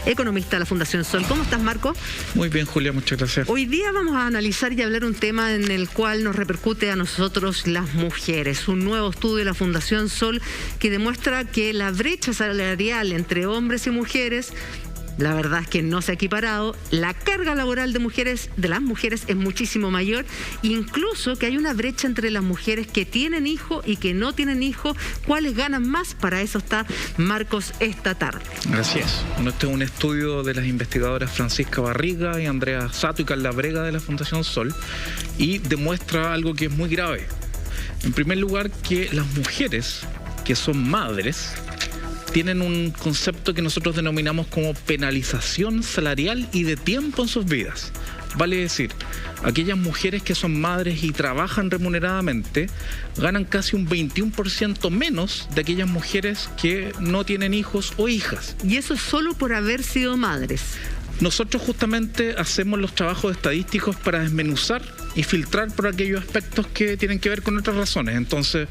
economista de la Fundación Sol. ¿Cómo estás, Marco? Muy bien, Julia, muchas gracias. Hoy día vamos a analizar y hablar un tema en el cual nos repercute a nosotros las mujeres. Un nuevo estudio de la Fundación Sol que demuestra que la brecha salarial entre hombres y mujeres, la verdad es que no se ha equiparado. La carga laboral de las mujeres es muchísimo mayor, incluso que hay una brecha entre las mujeres que tienen hijos y que no tienen hijos. ¿Cuáles ganan más? Para eso está Marcos esta tarde. Gracias. Bueno, este es un estudio de las investigadoras Francisca Barriga y Andrea Sato y Carla Brega de la Fundación Sol, y demuestra algo que es muy grave. En primer lugar, que las mujeres que son madres tienen un concepto que nosotros denominamos como penalización salarial y de tiempo en sus vidas. Vale decir, aquellas mujeres que son madres y trabajan remuneradamente ganan casi un 21% menos de aquellas mujeres que no tienen hijos o hijas. Y eso es solo por haber sido madres. Nosotros justamente hacemos los trabajos estadísticos para desmenuzar y filtrar por aquellos aspectos que tienen que ver con otras razones. Entonces,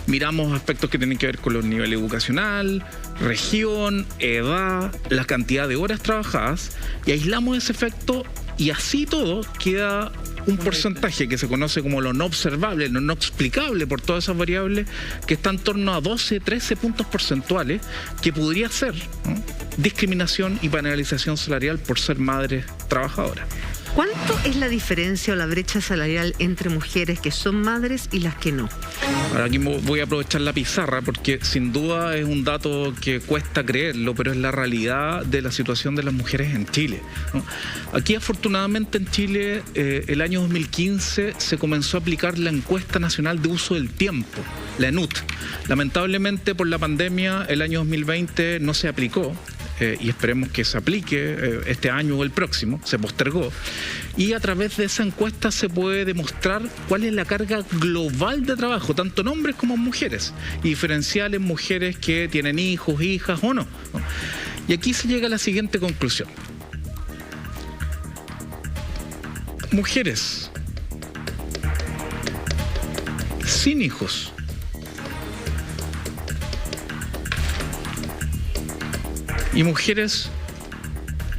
miramos aspectos que tienen que ver con los niveles educacional, región, edad, la cantidad de horas trabajadas, y aislamos ese efecto, y así todo queda un porcentaje que se conoce como lo no observable, lo no explicable por todas esas variables, que está en torno a 12, 13 puntos porcentuales, que podría ser, ¿no?, discriminación y penalización salarial por ser madre trabajadora. ¿Cuánto es la diferencia o la brecha salarial entre mujeres que son madres y las que no? Ahora aquí voy a aprovechar la pizarra porque sin duda es un dato que cuesta creerlo, pero es la realidad de la situación de las mujeres en Chile, ¿no? Aquí afortunadamente en Chile el año 2015 se comenzó a aplicar la Encuesta Nacional de Uso del Tiempo, la ENUT. Lamentablemente por la pandemia el año 2020 no se aplicó. Y esperemos que se aplique este año o el próximo, se postergó, y a través de esa encuesta se puede demostrar cuál es la carga global de trabajo, tanto en hombres como en mujeres, y diferenciar en mujeres que tienen hijos, hijas o no. Y aquí se llega a la siguiente conclusión. Mujeres sin hijos y mujeres,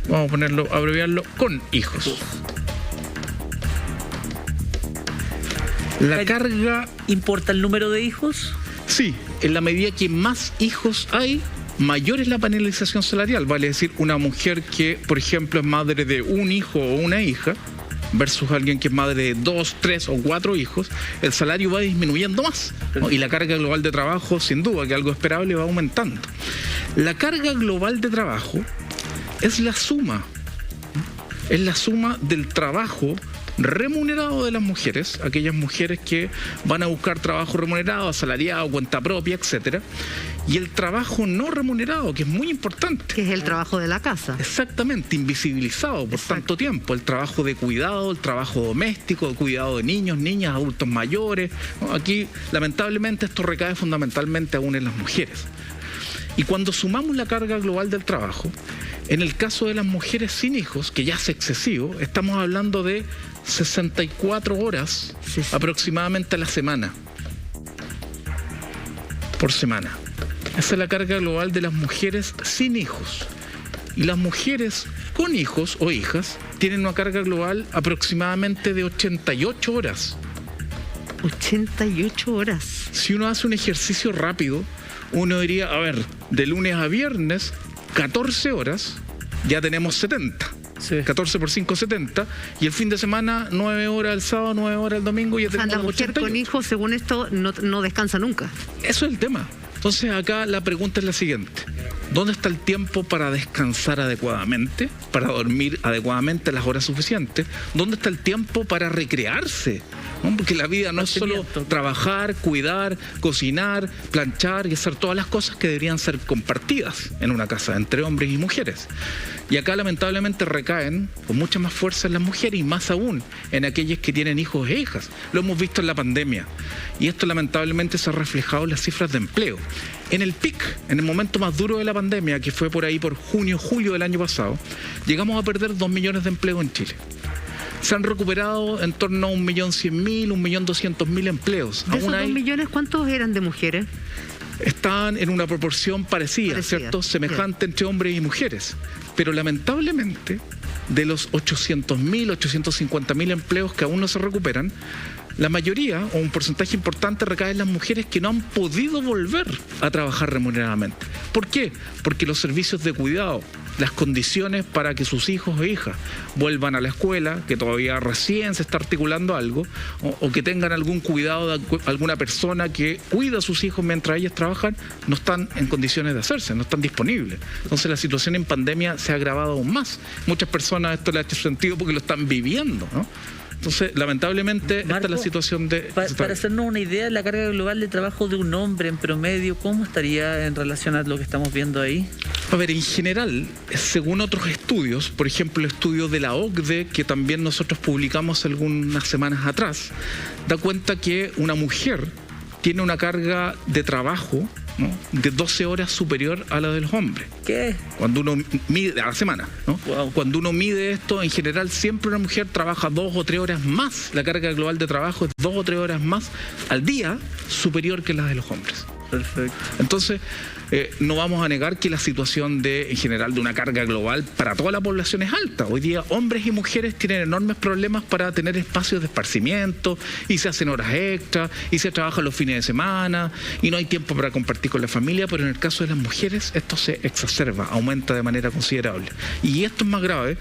vamos a ponerlo, abreviarlo, con hijos. La carga... ¿Importa el número de hijos? Sí, en la medida que más hijos hay, mayor es la penalización salarial. Vale decir, una mujer que, por ejemplo, es madre de un hijo o una hija, versus alguien que es madre de 2, 3 o 4 hijos, el salario va disminuyendo más, ¿no? Y la carga global de trabajo, sin duda, que algo esperable, va aumentando. La carga global de trabajo es la suma del trabajo remunerado de las mujeres, aquellas mujeres que van a buscar trabajo remunerado, asalariado, cuenta propia, etcétera, y el trabajo no remunerado, que es muy importante. Que es el trabajo de la casa. Exactamente, invisibilizado por tanto tiempo. El trabajo de cuidado, el trabajo doméstico, el cuidado de niños, niñas, adultos mayores, ¿no? Aquí, lamentablemente, esto recae fundamentalmente aún en las mujeres. Y cuando sumamos la carga global del trabajo, en el caso de las mujeres sin hijos, que ya es excesivo, estamos hablando de 64 horas aproximadamente a la semana. Por semana. Esa es la carga global de las mujeres sin hijos. Y las mujeres con hijos o hijas tienen una carga global aproximadamente de 88 horas. 88 horas. Si uno hace un ejercicio rápido, uno diría, a ver, de lunes a viernes, 14 horas, ya tenemos 70. Sí. 14 por 5, 70. Y el fin de semana, 9 horas el sábado, 9 horas el domingo, ya tenemos 88. La mujer con hijos, según esto, no descansa nunca. Eso es el tema. Entonces acá la pregunta es la siguiente. ¿Dónde está el tiempo para descansar adecuadamente, para dormir adecuadamente las horas suficientes? ¿Dónde está el tiempo para recrearse? ¿No? Porque la vida no es solo trabajar, cuidar, cocinar, planchar y hacer todas las cosas que deberían ser compartidas en una casa entre hombres y mujeres. Y acá lamentablemente recaen con mucha más fuerza en las mujeres y más aún en aquellas que tienen hijos e hijas. Lo hemos visto en la pandemia y esto lamentablemente se ha reflejado en las cifras de empleo. En el pic, en el momento más duro de la pandemia, que fue por ahí por junio, julio del año pasado, llegamos a perder 2 millones de empleos en Chile. Se han recuperado en torno a 1.100.000, 1.200.000 empleos. ¿De esos 2 millones cuántos eran de mujeres? Están en una proporción parecida, ¿cierto? Semejante entre hombres y mujeres. Pero lamentablemente, de los 800.000, 850.000 empleos que aún no se recuperan, la mayoría, o un porcentaje importante, recae en las mujeres que no han podido volver a trabajar remuneradamente. ¿Por qué? Porque los servicios de cuidado, las condiciones para que sus hijos e hijas vuelvan a la escuela, que todavía recién se está articulando algo, o que tengan algún cuidado de alguna persona que cuida a sus hijos mientras ellas trabajan, no están en condiciones de hacerse, no están disponibles. Entonces la situación en pandemia se ha agravado aún más. Muchas personas esto les ha hecho sentido porque lo están viviendo, ¿no? Entonces, lamentablemente, Marco, esta es la situación de... Para hacernos una idea, la carga global de trabajo de un hombre en promedio, ¿cómo estaría en relación a lo que estamos viendo ahí? A ver, en general, según otros estudios, por ejemplo, el estudio de la OCDE, que también nosotros publicamos algunas semanas atrás, da cuenta que una mujer tiene una carga de trabajo, ¿no?, de 12 horas superior a la de los hombres. ¿Qué? Cuando uno mide, a la semana, ¿no? Wow. Cuando uno mide esto, en general siempre una mujer trabaja 2 o 3 horas más. La carga global de trabajo es 2 o 3 horas más al día superior que la de los hombres. Perfecto. Entonces, no vamos a negar que la situación en general de una carga global para toda la población es alta. Hoy día hombres y mujeres tienen enormes problemas para tener espacios de esparcimiento, y se hacen horas extras, y se trabaja los fines de semana, y no hay tiempo para compartir con la familia, pero en el caso de las mujeres esto se exacerba, aumenta de manera considerable. Y esto es más grave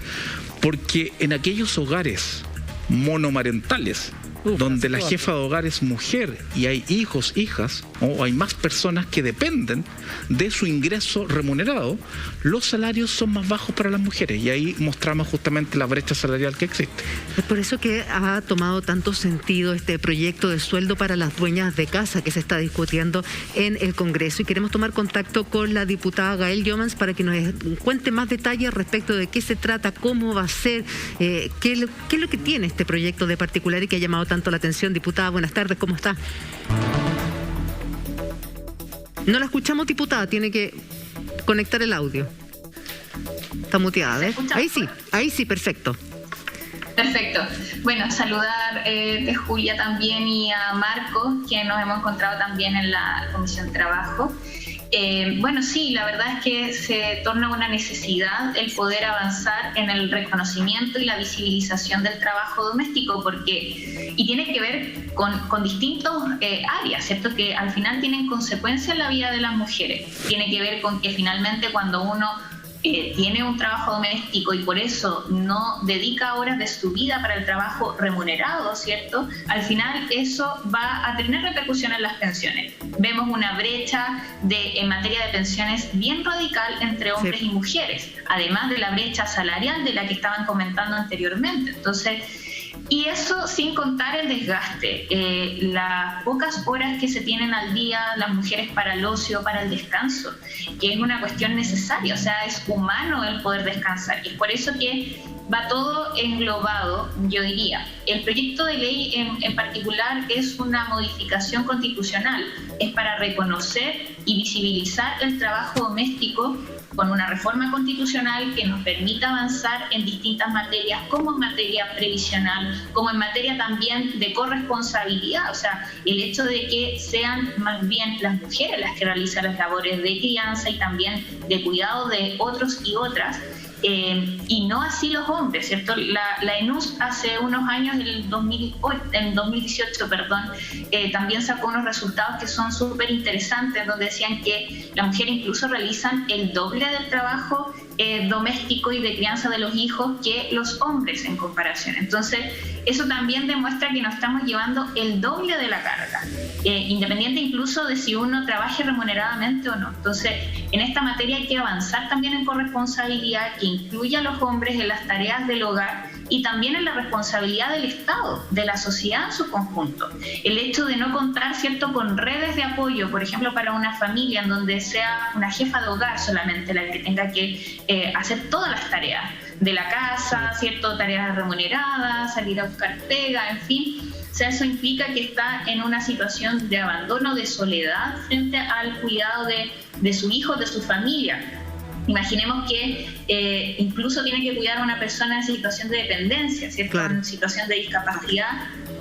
porque en aquellos hogares monomarentales, donde la jefa de hogar es mujer y hay hijos, hijas, o hay más personas que dependen de su ingreso remunerado, los salarios son más bajos para las mujeres, y ahí mostramos justamente la brecha salarial que existe. Es por eso que ha tomado tanto sentido este proyecto de sueldo para las dueñas de casa que se está discutiendo en el Congreso, y queremos tomar contacto con la diputada Gael Youmans para que nos cuente más detalles respecto de qué se trata, cómo va a ser, qué es lo que tiene este proyecto de particular y que ha llamado tanto la atención. Diputada, buenas tardes, ¿cómo está? No la escuchamos, diputada, tiene que conectar el audio. Está muteada, ¿eh? Ahí sí, perfecto. Perfecto. Bueno, saludar de Julia también y a Marco, que nos hemos encontrado también en la Comisión de Trabajo. Bueno, sí, la verdad es que se torna una necesidad el poder avanzar en el reconocimiento y la visibilización del trabajo doméstico, y tiene que ver con distintas áreas, ¿cierto?, que al final tienen consecuencias en la vida de las mujeres. Tiene que ver con que finalmente cuando uno tiene un trabajo doméstico y por eso no dedica horas de su vida para el trabajo remunerado, ¿cierto?, al final eso va a tener repercusión en las pensiones. Vemos una brecha en materia de pensiones bien radical entre hombres y mujeres, además de la brecha salarial de la que estaban comentando anteriormente. Entonces, y eso sin contar el desgaste, las pocas horas que se tienen al día las mujeres para el ocio, para el descanso, que es una cuestión necesaria, o sea, es humano el poder descansar, y es por eso que va todo englobado, yo diría. El proyecto de ley en particular es una modificación constitucional, es para reconocer y visibilizar el trabajo doméstico con una reforma constitucional que nos permita avanzar en distintas materias, como en materia previsional, como en materia también de corresponsabilidad, o sea, el hecho de que sean más bien las mujeres las que realizan las labores de crianza y también de cuidado de otros y otras, y no así los hombres, ¿cierto? La ENUS hace unos años, en 2018, también sacó unos resultados que son súper interesantes, donde decían que las mujeres incluso realizan el doble del trabajo doméstico y de crianza de los hijos que los hombres en comparación. Entonces, eso también demuestra que nos estamos llevando el doble de la carga, independiente incluso de si uno trabaje remuneradamente o no. Entonces, en esta materia hay que avanzar también en corresponsabilidad que incluya a los hombres en las tareas del hogar y también en la responsabilidad del Estado, de la sociedad en su conjunto. El hecho de no contar, ¿cierto?, con redes de apoyo, por ejemplo, para una familia en donde sea una jefa de hogar solamente la que tenga que hacer todas las tareas de la casa, ¿cierto?, tareas remuneradas, salir a buscar pega, en fin. O sea, eso implica que está en una situación de abandono, de soledad frente al cuidado de su hijo, de su familia. Imaginemos que incluso tiene que cuidar a una persona en situación de dependencia, ¿cierto?, claro, en situación de discapacidad,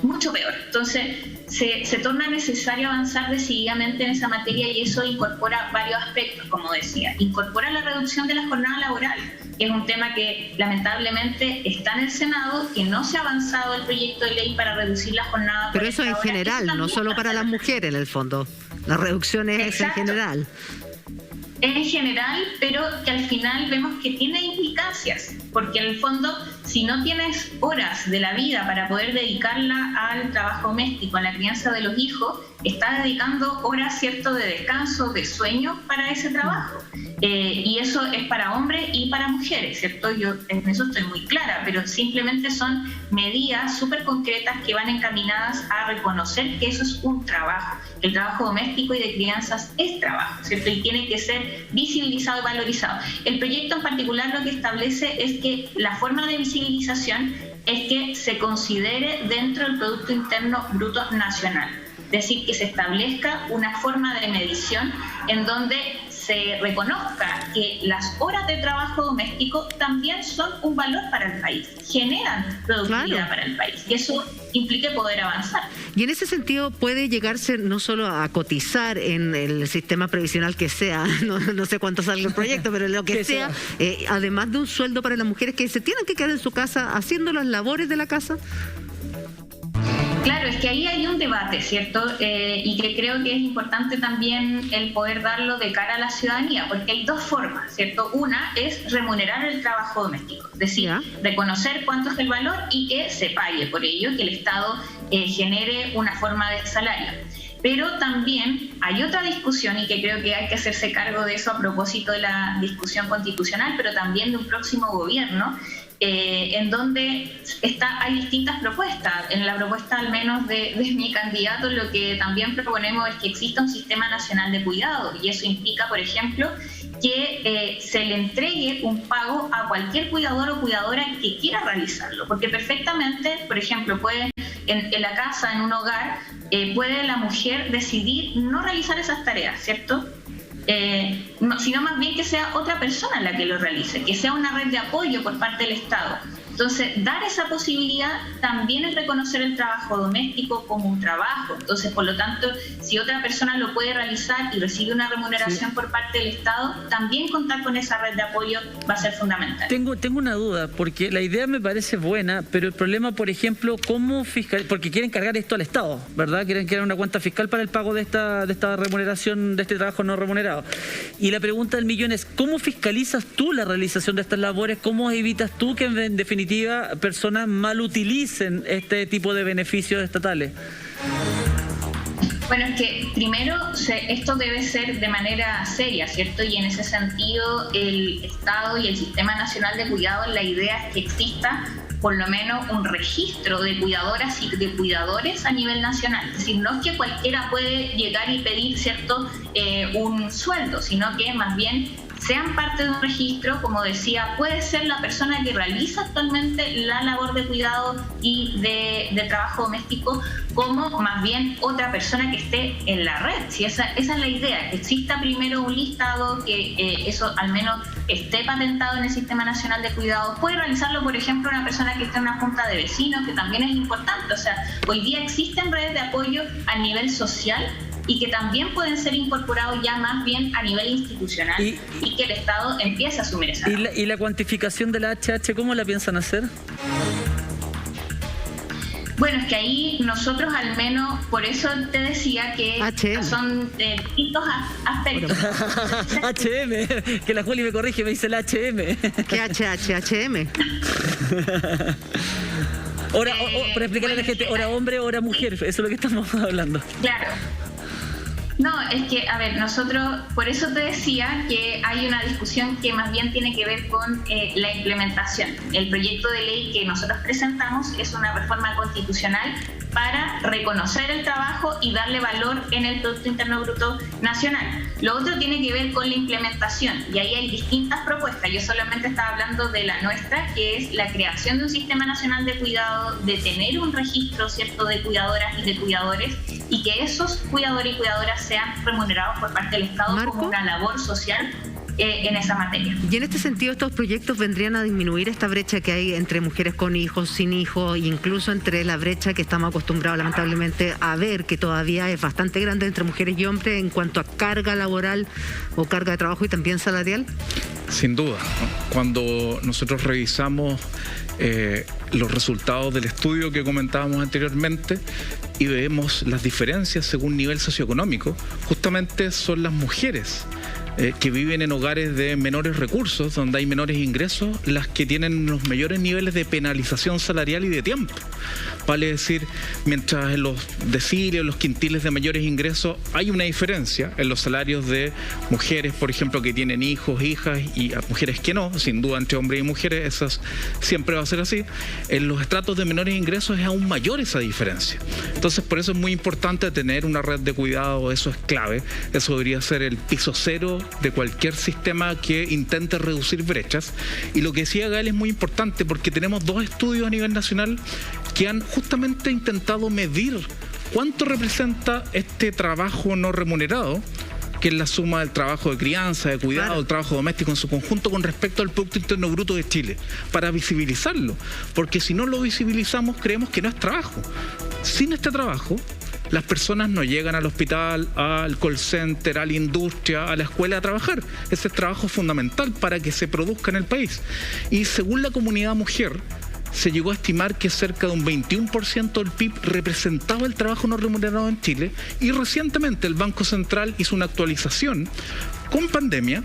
mucho peor. Entonces, se torna necesario avanzar decididamente en esa materia, y eso incorpora varios aspectos, como decía. Incorpora la reducción de la jornada laboral. que es un tema que lamentablemente está en el Senado, que no se ha avanzado el proyecto de ley para reducir la jornada. Pero eso en general, no solo para las mujeres en el fondo. La reducción es en general. En general, pero que al final vemos que tiene implicancias, porque en el fondo, si no tienes horas de la vida para poder dedicarla al trabajo doméstico, a la crianza de los hijos, estás dedicando horas, ¿cierto?, de descanso, de sueño para ese trabajo. Y eso es para hombres y para mujeres, ¿cierto? Yo en eso estoy muy clara, pero simplemente son medidas súper concretas que van encaminadas a reconocer que eso es un trabajo. El trabajo doméstico y de crianzas es trabajo, ¿cierto? Y tiene que ser visibilizado y valorizado. El proyecto en particular lo que establece es que la forma de visibilización es que se considere dentro del Producto Interno Bruto Nacional. Es decir, que se establezca una forma de medición en donde se reconozca que las horas de trabajo doméstico también son un valor para el país, generan productividad para el país, y eso implica poder avanzar. Y en ese sentido puede llegarse no solo a cotizar en el sistema previsional que sea, no sé cuánto salga el proyecto, pero lo que sea, además de un sueldo para las mujeres que se tienen que quedar en su casa haciendo las labores de la casa. Claro, es que ahí hay un debate, ¿cierto? Y que creo que es importante también el poder darlo de cara a la ciudadanía, porque hay dos formas, ¿cierto? Una es remunerar el trabajo doméstico, es decir, reconocer cuánto es el valor y que se pague por ello, que el Estado genere una forma de salario. Pero también hay otra discusión, y que creo que hay que hacerse cargo de eso a propósito de la discusión constitucional, pero también de un próximo gobierno, en donde hay distintas propuestas. En la propuesta al menos de mi candidato, lo que también proponemos es que exista un sistema nacional de cuidado, y eso implica, por ejemplo, que se le entregue un pago a cualquier cuidador o cuidadora que quiera realizarlo, porque perfectamente, por ejemplo, puede en la casa, en un hogar, puede la mujer decidir no realizar esas tareas, ¿cierto? Sino más bien que sea otra persona la que lo realice, que sea una red de apoyo por parte del Estado. Entonces, dar esa posibilidad también es reconocer el trabajo doméstico como un trabajo. Entonces, por lo tanto, si otra persona lo puede realizar y recibe una remuneración por parte del Estado, también contar con esa red de apoyo va a ser fundamental. Tengo una duda, porque la idea me parece buena, pero el problema, por ejemplo, ¿cómo fiscal? Porque quieren cargar esto al Estado, ¿verdad? Quieren crear una cuenta fiscal para el pago de esta remuneración, de este trabajo no remunerado. Y la pregunta del millón es, ¿cómo fiscalizas tú la realización de estas labores? ¿Cómo evitas tú que en definitiva personas mal utilicen este tipo de beneficios estatales? Bueno, es que primero esto debe ser de manera seria, ¿cierto? Y en ese sentido el Estado y el Sistema Nacional de Cuidado, la idea es que exista por lo menos un registro de cuidadoras y de cuidadores a nivel nacional. Es decir, no es que cualquiera puede llegar y pedir, ¿cierto?, un sueldo, sino que más bien sean parte de un registro. Como decía, puede ser la persona que realiza actualmente la labor de cuidado y de trabajo doméstico, como más bien otra persona que esté en la red. Si esa es la idea, que exista primero un listado, que eso al menos esté patentado en el Sistema Nacional de Cuidado. Puede realizarlo, por ejemplo, una persona que esté en una junta de vecinos, que también es importante. O sea, hoy día existen redes de apoyo a nivel social y que también pueden ser incorporados ya más bien a nivel institucional y que el Estado empiece a asumir esa. ¿Y la cuantificación de la HH, cómo la piensan hacer? Bueno, es que ahí nosotros al menos, por eso te decía que son distintos aspectos. HM, que la Juli me corrige, me dice la HM. ¿Qué HM? Para explicarle a la gente, hora hombre, hora mujer, eso es lo que estamos hablando. Claro. No, es que, a ver, nosotros, por eso te decía que hay una discusión que más bien tiene que ver con la implementación. El proyecto de ley que nosotros presentamos es una reforma constitucional para reconocer el trabajo y darle valor en el Producto Interno Bruto Nacional. Lo otro tiene que ver con la implementación, y ahí hay distintas propuestas. Yo solamente estaba hablando de la nuestra, que es la creación de un Sistema Nacional de Cuidado, de tener un registro, ¿cierto?, de cuidadoras y de cuidadores, y que esos cuidadores y cuidadoras sean remunerados por parte del Estado como una labor social. en esa materia. Y en este sentido, ¿estos proyectos vendrían a disminuir esta brecha que hay entre mujeres con hijos, sin hijos, e incluso entre la brecha que estamos acostumbrados lamentablemente a ver, que todavía es bastante grande entre mujeres y hombres en cuanto a carga laboral o carga de trabajo y también salarial? Sin duda, ¿no? Cuando nosotros revisamos los resultados del estudio que comentábamos anteriormente y vemos las diferencias según nivel socioeconómico, justamente son las mujeres que viven en hogares de menores recursos, donde hay menores ingresos, las que tienen los mayores niveles de penalización salarial y de tiempo. Vale decir, mientras en los deciles o los quintiles de mayores ingresos hay una diferencia en los salarios de mujeres, por ejemplo, que tienen hijos, hijas, y a mujeres que no, sin duda entre hombres y mujeres, esas siempre va a ser así. En los estratos de menores ingresos es aún mayor esa diferencia. Entonces, por eso es muy importante tener una red de cuidado, eso es clave, eso debería ser el piso cero de cualquier sistema que intente reducir brechas. Y lo que decía Gael es muy importante porque tenemos 2 estudios a nivel nacional que han justamente intentado medir cuánto representa este trabajo no remunerado, que es la suma del trabajo de crianza, de cuidado, claro, del trabajo doméstico en su conjunto con respecto al Producto Interno Bruto de Chile, para visibilizarlo, porque si no lo visibilizamos creemos que no es trabajo. Sin este trabajo, las personas no llegan al hospital, al call center, a la industria, a la escuela a trabajar. Ese trabajo es fundamental para que se produzca en el país. Y según la comunidad mujer, se llegó a estimar que cerca de un 21% del PIB representaba el trabajo no remunerado en Chile, y recientemente el Banco Central hizo una actualización con pandemia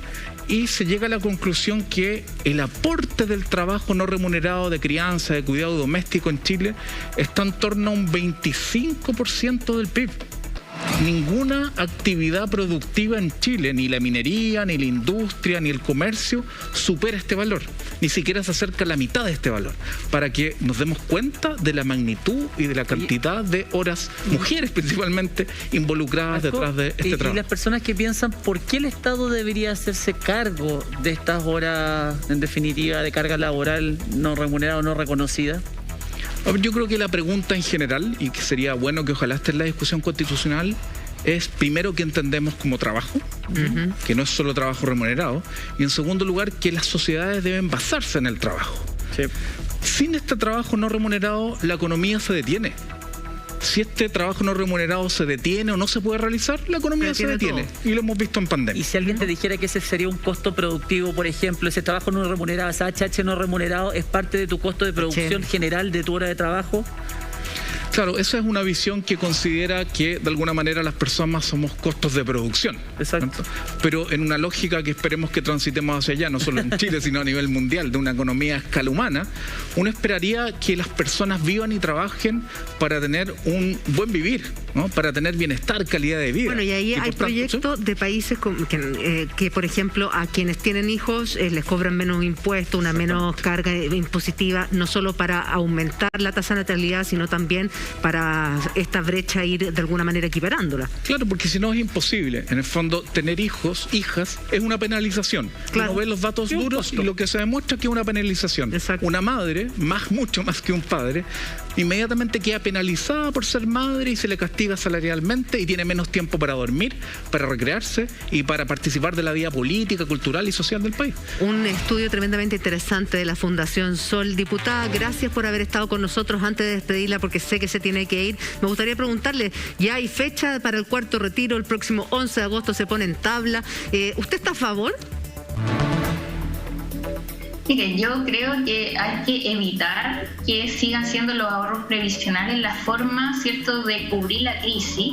y se llega a la conclusión que el aporte del trabajo no remunerado de crianza, de cuidado doméstico en Chile está en torno a un 25% del PIB. Ninguna actividad productiva en Chile, ni la minería, ni la industria, ni el comercio, supera este valor. Ni siquiera se acerca a la mitad de este valor, para que nos demos cuenta de la magnitud y de la cantidad de horas, mujeres principalmente, involucradas detrás de este trabajo. Y las personas que piensan, ¿por qué el Estado debería hacerse cargo de estas horas, en definitiva, de carga laboral no remunerada o no reconocida? Yo creo que la pregunta en general, y que sería bueno que ojalá esté en la discusión constitucional, es primero qué entendemos como trabajo, que no es solo trabajo remunerado, y en segundo lugar que las sociedades deben basarse en el trabajo. Sí. Sin este trabajo no remunerado, la economía se detiene. Si este trabajo no remunerado se detiene o no se puede realizar, la economía se detiene. Y lo hemos visto en pandemia. Y si alguien te dijera que ese sería un costo productivo, por ejemplo, ese trabajo no remunerado, ese HH no remunerado, es parte de tu costo de producción general de tu hora de trabajo. Claro, esa es una visión que considera que de alguna manera las personas somos costos de producción. Exacto. Pero en una lógica que esperemos que transitemos hacia allá, no solo en Chile, sino a nivel mundial, de una economía a escala humana, uno esperaría que las personas vivan y trabajen para tener un buen vivir, ¿no? Para tener bienestar, calidad de vida. Bueno, y ahí hay proyectos de países que, por ejemplo, a quienes tienen hijos les cobran menos impuestos, una menos carga impositiva, no solo para aumentar la tasa de natalidad, sino también para esta brecha ir de alguna manera equiparándola. Claro, porque si no es imposible. En el fondo, tener hijos, hijas, es una penalización. Claro. Uno ve los datos duros y lo que se demuestra es que es una penalización. Exacto. Una madre, mucho más que un padre, inmediatamente queda penalizada por ser madre y se le castiga salarialmente y tiene menos tiempo para dormir, para recrearse y para participar de la vida política, cultural y social del país. Un estudio tremendamente interesante de la Fundación Sol. Diputada, gracias por haber estado con nosotros. Antes de despedirla, porque sé que se tiene que ir, me gustaría preguntarle, ya hay fecha para el cuarto retiro, el próximo 11 de agosto se pone en tabla. ¿Usted está a favor? Mire, yo creo que hay que evitar que sigan siendo los ahorros previsionales la forma, ¿cierto?, de cubrir la crisis.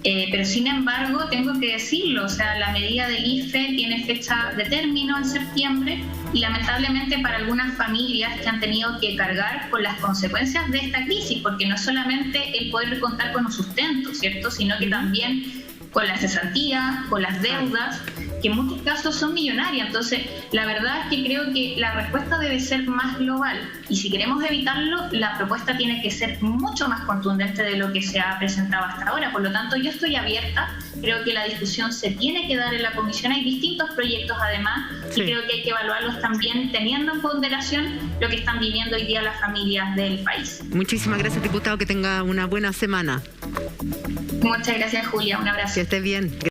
Pero sin embargo, tengo que decirlo, o sea, la medida del IFE tiene fecha de término en septiembre y lamentablemente para algunas familias que han tenido que cargar con las consecuencias de esta crisis, porque no solamente el poder contar con un sustento, ¿cierto?, sino que también con la cesantía, con las deudas, que en muchos casos son millonarias. Entonces, la verdad es que creo que la respuesta debe ser más global. Y si queremos evitarlo, la propuesta tiene que ser mucho más contundente de lo que se ha presentado hasta ahora. Por lo tanto, yo estoy abierta. Creo que la discusión se tiene que dar en la comisión. Hay distintos proyectos, además, y creo que hay que evaluarlos también teniendo en ponderación lo que están viviendo hoy día las familias del país. Muchísimas gracias, diputado. Que tenga una buena semana. Muchas gracias, Julia. Un abrazo. Que esté bien.